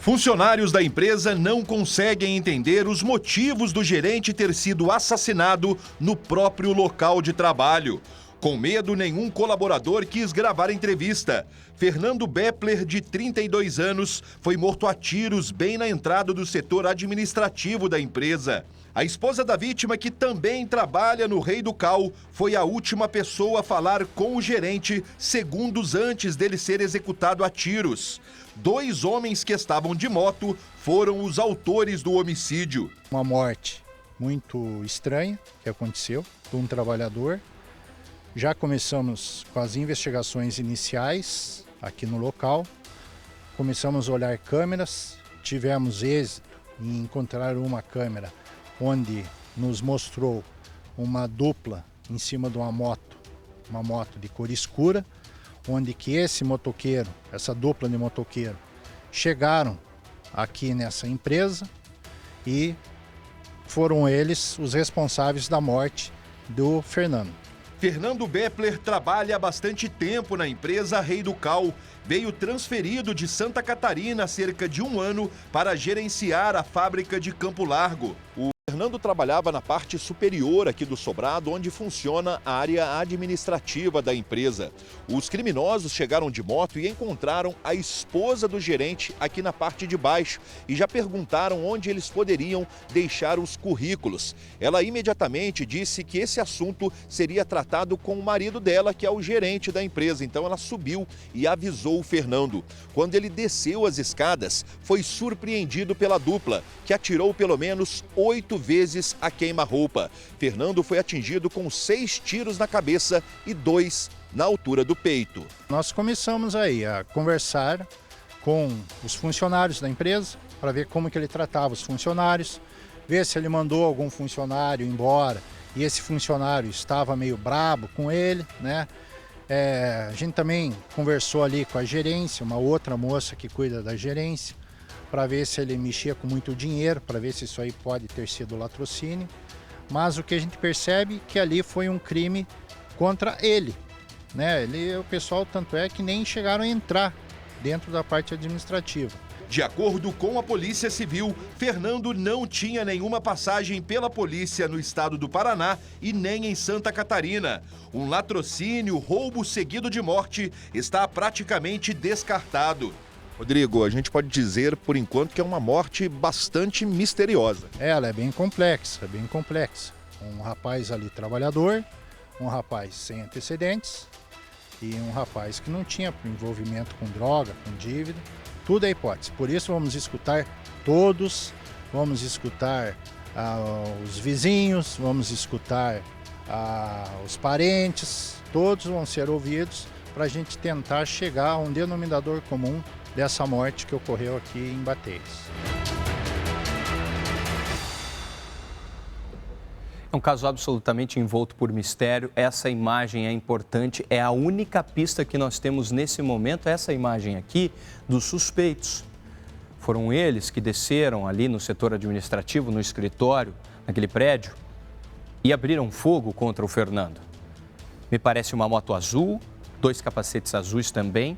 Funcionários da empresa não conseguem entender os motivos do gerente ter sido assassinado no próprio local de trabalho. Com medo, nenhum colaborador quis gravar a entrevista. Fernando Bepler, de 32 anos, foi morto a tiros bem na entrada do setor administrativo da empresa. A esposa da vítima, que também trabalha no Rei do Cal, foi a última pessoa a falar com o gerente segundos antes dele ser executado a tiros. 2 homens que estavam de moto foram os autores do homicídio. Uma morte muito estranha que aconteceu de um trabalhador. Já começamos com as investigações iniciais aqui no local. Começamos a olhar câmeras, tivemos êxito em encontrar uma câmera onde nos mostrou uma dupla em cima de uma moto de cor escura, onde que esse motoqueiro, essa dupla de motoqueiro, chegaram aqui nessa empresa e foram eles os responsáveis da morte do Fernando. Fernando Bepler trabalha há bastante tempo na empresa Rei do Cal. Veio transferido de Santa Catarina há cerca de 1 ano para gerenciar a fábrica de Campo Largo. O Fernando trabalhava na parte superior aqui do sobrado, onde funciona a área administrativa da empresa. Os criminosos chegaram de moto e encontraram a esposa do gerente aqui na parte de baixo e já perguntaram onde eles poderiam deixar os currículos. Ela imediatamente disse que esse assunto seria tratado com o marido dela, que é o gerente da empresa. Então ela subiu e avisou o Fernando. Quando ele desceu as escadas, foi surpreendido pela dupla, que atirou pelo menos 8 vezes a queima-roupa. Fernando foi atingido com 6 tiros na cabeça e 2 na altura do peito. Nós começamos aí a conversar com os funcionários da empresa para ver como que ele tratava os funcionários, ver se ele mandou algum funcionário embora e esse funcionário estava meio brabo com ele, né? A gente também conversou ali com a gerência, uma outra moça que cuida da gerência, para ver se ele mexia com muito dinheiro, para ver se isso aí pode ter sido latrocínio. Mas o que a gente percebe é que ali foi um crime contra ele, né? O pessoal, tanto é que nem chegaram a entrar dentro da parte administrativa. De acordo com a Polícia Civil, Fernando não tinha nenhuma passagem pela polícia no estado do Paraná e nem em Santa Catarina. Um latrocínio, roubo seguido de morte, está praticamente descartado. Rodrigo, a gente pode dizer, por enquanto, que é uma morte bastante misteriosa. Ela é bem complexa, Um rapaz ali trabalhador, um rapaz sem antecedentes e um rapaz que não tinha envolvimento com droga, com dívida. Tudo é hipótese. Por isso vamos escutar todos, vamos escutar os vizinhos, vamos escutar os parentes, todos vão ser ouvidos para a gente tentar chegar a um denominador comum dessa morte que ocorreu aqui em Bateiros. É um caso absolutamente envolto por mistério. Essa imagem é importante, é a única pista que nós temos nesse momento, essa imagem aqui dos suspeitos. Foram eles que desceram ali no setor administrativo, no escritório, naquele prédio, e abriram fogo contra o Fernando. Me parece uma moto azul, 2 capacetes azuis também,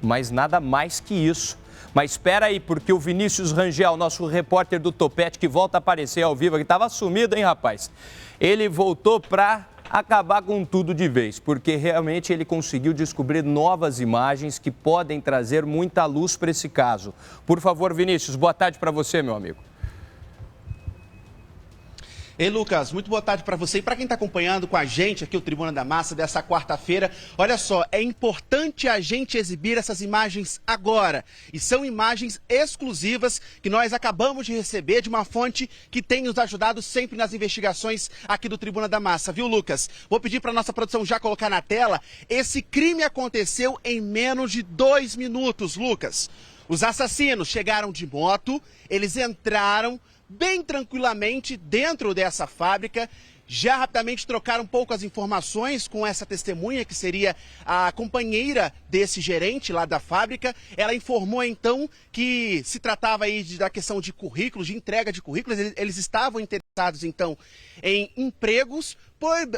mas nada mais que isso. Mas espera aí, porque o Vinícius Rangel, nosso repórter do Topete, que volta a aparecer ao vivo, que estava sumido, hein, rapaz? Ele voltou para acabar com tudo de vez, porque realmente ele conseguiu descobrir novas imagens que podem trazer muita luz para esse caso. Por favor, Vinícius, boa tarde para você, meu amigo. Ei, Lucas, muito boa tarde para você e para quem está acompanhando com a gente aqui o Tribuna da Massa dessa quarta-feira. Olha só, é importante a gente exibir essas imagens agora. E são imagens exclusivas que nós acabamos de receber de uma fonte que tem nos ajudado sempre nas investigações aqui do Tribuna da Massa, viu, Lucas? Vou pedir para a nossa produção já colocar na tela. Esse crime aconteceu em menos de 2 minutos, Lucas. Os assassinos chegaram de moto, eles entraram bem tranquilamente dentro dessa fábrica, já rapidamente trocaram um pouco as informações com essa testemunha, que seria a companheira desse gerente lá da fábrica. Ela informou então que se tratava aí da questão de currículos, de entrega de currículos. Eles estavam interessados então em empregos.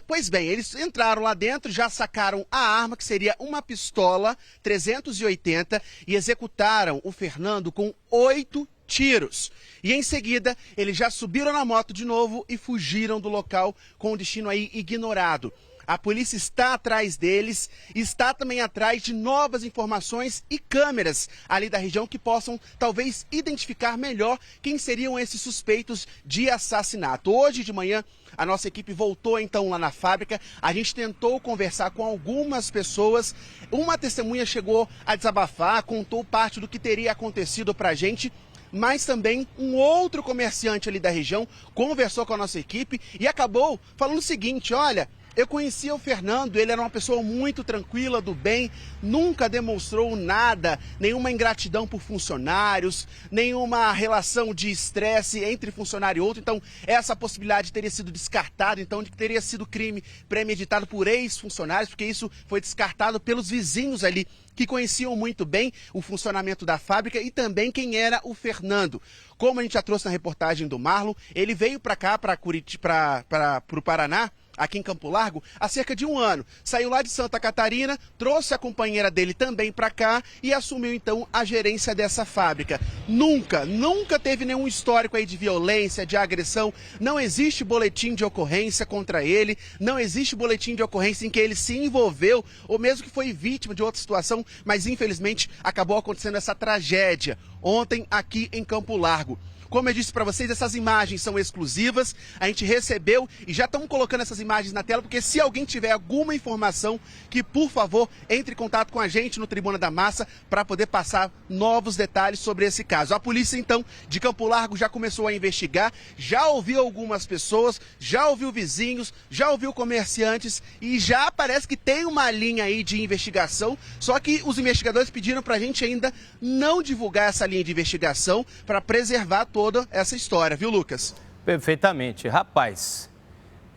Pois bem, eles entraram lá dentro, já sacaram a arma, que seria uma pistola 380, e executaram o Fernando com 8 tiros. E em seguida, eles já subiram na moto de novo e fugiram do local com o destino aí ignorado. A polícia está atrás deles, está também atrás de novas informações e câmeras ali da região que possam talvez identificar melhor quem seriam esses suspeitos de assassinato. Hoje de manhã, a nossa equipe voltou então lá na fábrica, a gente tentou conversar com algumas pessoas, uma testemunha chegou a desabafar, contou parte do que teria acontecido pra gente, mas também um outro comerciante ali da região conversou com a nossa equipe e acabou falando o seguinte: olha, eu conhecia o Fernando, ele era uma pessoa muito tranquila, do bem, nunca demonstrou nada, nenhuma ingratidão por funcionários, nenhuma relação de estresse entre funcionário e outro. Então, essa possibilidade teria sido descartada, então, de que teria sido crime premeditado por ex-funcionários, porque isso foi descartado pelos vizinhos ali, que conheciam muito bem o funcionamento da fábrica e também quem era o Fernando. Como a gente já trouxe na reportagem do Marlon, ele veio para cá, para o Paraná, aqui em Campo Largo, há cerca de um ano. Saiu lá de Santa Catarina, trouxe a companheira dele também para cá e assumiu então a gerência dessa fábrica. Nunca teve nenhum histórico aí de violência, de agressão, não existe boletim de ocorrência contra ele, não existe boletim de ocorrência em que ele se envolveu ou mesmo que foi vítima de outra situação, mas infelizmente acabou acontecendo essa tragédia ontem aqui em Campo Largo. Como eu disse para vocês, essas imagens são exclusivas, a gente recebeu e já estamos colocando essas imagens na tela, porque se alguém tiver alguma informação, que por favor entre em contato com a gente no Tribuna da Massa para poder passar novos detalhes sobre esse caso. A polícia então de Campo Largo já começou a investigar, já ouviu algumas pessoas, já ouviu vizinhos, já ouviu comerciantes e já parece que tem uma linha aí de investigação, só que os investigadores pediram para a gente ainda não divulgar essa linha de investigação para preservar toda essa história, viu, Lucas? Perfeitamente. Rapaz,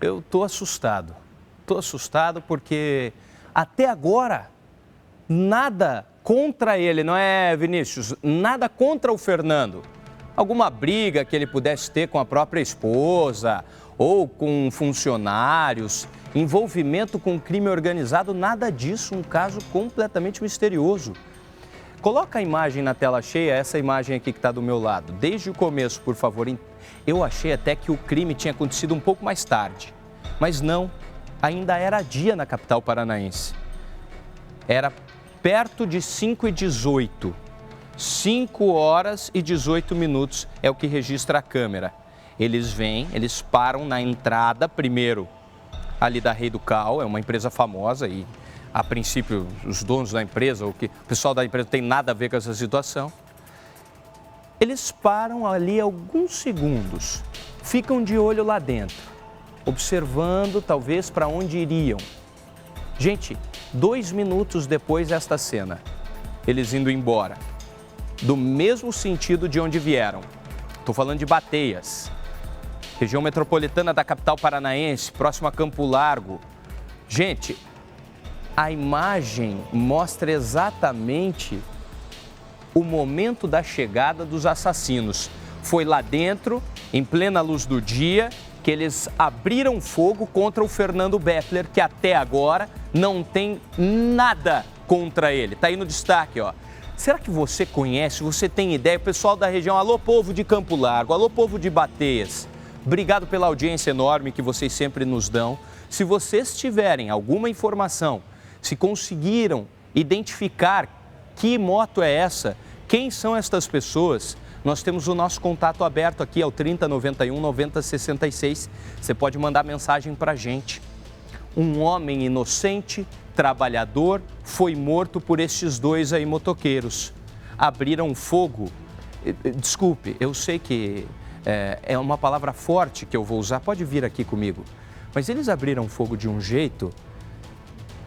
eu tô assustado. Tô assustado porque até agora nada contra ele, não é, Vinícius? Nada contra o Fernando. Alguma briga que ele pudesse ter com a própria esposa ou com funcionários, envolvimento com crime organizado, nada disso, um caso completamente misterioso. Coloca a imagem na tela cheia, essa imagem aqui que está do meu lado. Desde o começo, por favor. Eu achei até que o crime tinha acontecido um pouco mais tarde. Mas não, ainda era dia na capital paranaense. Era perto de 5h18. 5h18 é o que registra a câmera. Eles vêm, eles param na entrada, primeiro ali da Rei do Cal, é uma empresa famosa e... A princípio, os donos da empresa, o pessoal da empresa não tem nada a ver com essa situação. Eles param ali alguns segundos, ficam de olho lá dentro, observando talvez para onde iriam. Gente, 2 minutos depois desta cena, eles indo embora, do mesmo sentido de onde vieram. Estou falando de Bateias, região metropolitana da capital paranaense, próximo a Campo Largo. Gente, a imagem mostra exatamente o momento da chegada dos assassinos. Foi lá dentro, em plena luz do dia, que eles abriram fogo contra o Fernando Beffler, que até agora não tem nada contra ele. Tá aí no destaque, ó. Será que você conhece, você tem ideia? O pessoal da região, alô povo de Campo Largo, alô povo de Bateias, obrigado pela audiência enorme que vocês sempre nos dão. Se vocês tiverem alguma informação, se conseguiram identificar que moto é essa, quem são estas pessoas, nós temos o nosso contato aberto aqui, ao 3091 9066. Você pode mandar mensagem para a gente. Um homem inocente, trabalhador, foi morto por estes dois aí motoqueiros. Abriram fogo. Desculpe, eu sei que é uma palavra forte que eu vou usar, pode vir aqui comigo. Mas eles abriram fogo de um jeito...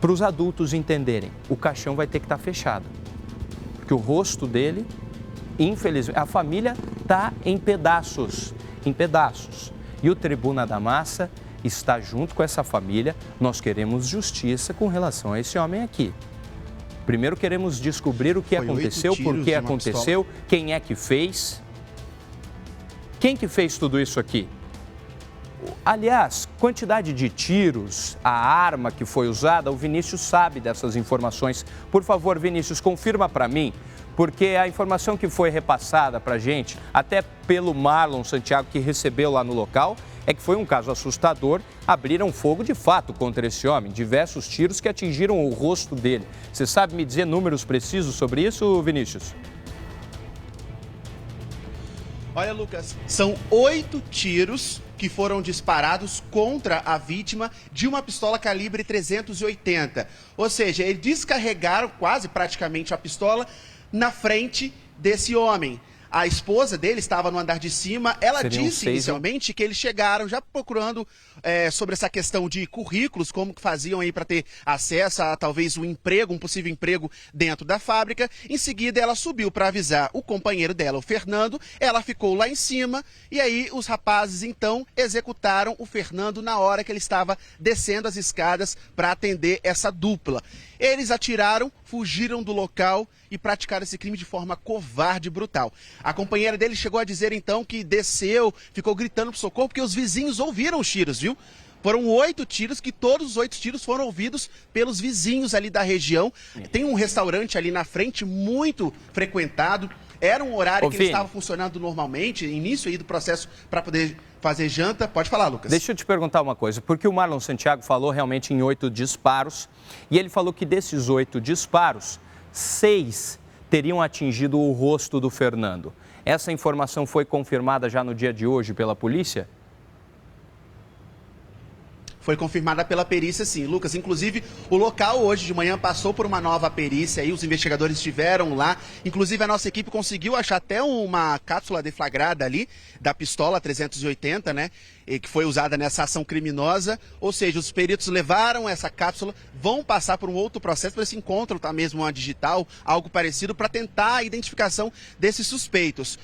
Para os adultos entenderem, o caixão vai ter que estar fechado. Porque o rosto dele, infelizmente, a família está em pedaços. E o Tribuna da Massa está junto com essa família. Nós queremos justiça com relação a esse homem aqui. Primeiro queremos descobrir o que aconteceu, por que aconteceu, quem é que fez. Quem que fez tudo isso aqui? Aliás, quantidade de tiros, a arma que foi usada, o Vinícius sabe dessas informações. Por favor, Vinícius, confirma para mim, porque a informação que foi repassada para a gente, até pelo Marlon Santiago, que recebeu lá no local, é que foi um caso assustador. Abriram fogo de fato contra esse homem, diversos tiros que atingiram o rosto dele. Você sabe me dizer números precisos sobre isso, Vinícius? Olha, Lucas, são 8 tiros que foram disparados contra a vítima de uma pistola calibre 380. Ou seja, eles descarregaram quase praticamente a pistola na frente desse homem. A esposa dele estava no andar de cima. Ela disse inicialmente que eles chegaram já procurando sobre essa questão de currículos, como que faziam aí para ter acesso a talvez um emprego, um possível emprego dentro da fábrica. Em seguida, ela subiu para avisar o companheiro dela, o Fernando. Ela ficou lá em cima e aí os rapazes então executaram o Fernando na hora que ele estava descendo as escadas para atender essa dupla. Eles atiraram, fugiram do local e praticaram esse crime de forma covarde e brutal. A companheira dele chegou a dizer então que desceu, ficou gritando por socorro porque os vizinhos ouviram os tiros, viu? Foram 8 tiros, que todos os 8 tiros foram ouvidos pelos vizinhos ali da região. Tem um restaurante ali na frente muito frequentado. Era um horário que ele estava funcionando normalmente, início aí do processo para poder fazer janta. Pode falar, Lucas. Deixa eu te perguntar uma coisa, porque o Marlon Santiago falou realmente em 8 disparos, e ele falou que desses 8 disparos, 6 teriam atingido o rosto do Fernando. Essa informação foi confirmada já no dia de hoje pela polícia? Foi confirmada pela perícia, sim, Lucas. Inclusive, o local hoje de manhã passou por uma nova perícia aí, os investigadores estiveram lá. Inclusive, a nossa equipe conseguiu achar até uma cápsula deflagrada ali, da pistola 380, né? Que foi usada nessa ação criminosa. Ou seja, os peritos levaram essa cápsula, vão passar por um outro processo, para ver se encontram, tá mesmo, uma digital, algo parecido, para tentar a identificação desses suspeitos.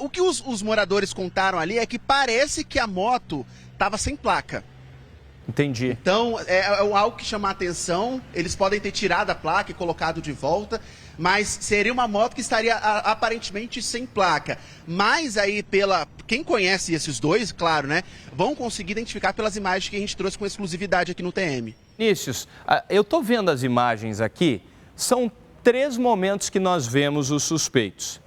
O que os moradores contaram ali é que parece que a moto estava sem placa. Entendi. Então, é algo que chama a atenção. Eles podem ter tirado a placa e colocado de volta, mas seria uma moto que estaria aparentemente sem placa. Mas aí, quem conhece esses dois, claro, né, vão conseguir identificar pelas imagens que a gente trouxe com exclusividade aqui no TM. Vinícius, eu estou vendo as imagens aqui. São 3 momentos que nós vemos os suspeitos.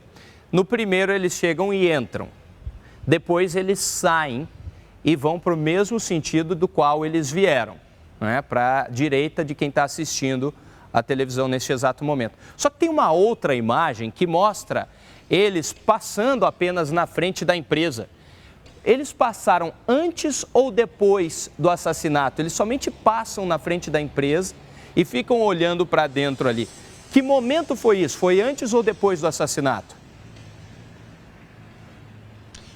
No primeiro, eles chegam e entram. Depois, eles saem e vão para o mesmo sentido do qual eles vieram, né? Para a direita de quem está assistindo a televisão neste exato momento. Só que tem uma outra imagem que mostra eles passando apenas na frente da empresa. Eles passaram antes ou depois do assassinato? Eles somente passam na frente da empresa e ficam olhando para dentro ali. Que momento foi isso? Foi antes ou depois do assassinato?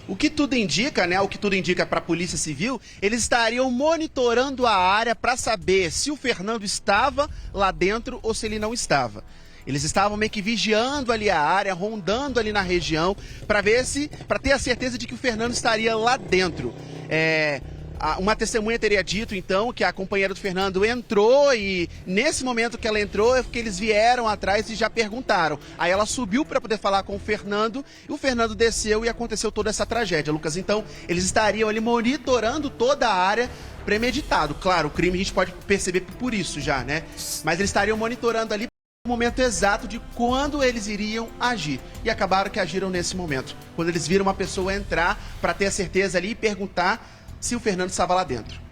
O que tudo indica, né? O que tudo indica para a Polícia Civil, eles estariam monitorando a área para saber se o Fernando estava lá dentro ou se ele não estava. Eles estavam meio que vigiando ali a área, rondando ali na região, para ter a certeza de que o Fernando estaria lá dentro. Uma testemunha teria dito, então, que a companheira do Fernando entrou e, nesse momento que ela entrou, é que eles vieram atrás e já perguntaram. Aí ela subiu para poder falar com o Fernando e o Fernando desceu e aconteceu toda essa tragédia, Lucas. Então, eles estariam ali monitorando toda a área, premeditado. Claro, o crime a gente pode perceber por isso já, né? Mas eles estariam monitorando ali o momento exato de quando eles iriam agir. E acabaram que agiram nesse momento. Quando eles viram uma pessoa entrar para ter a certeza ali e perguntar se o Fernando estava lá dentro.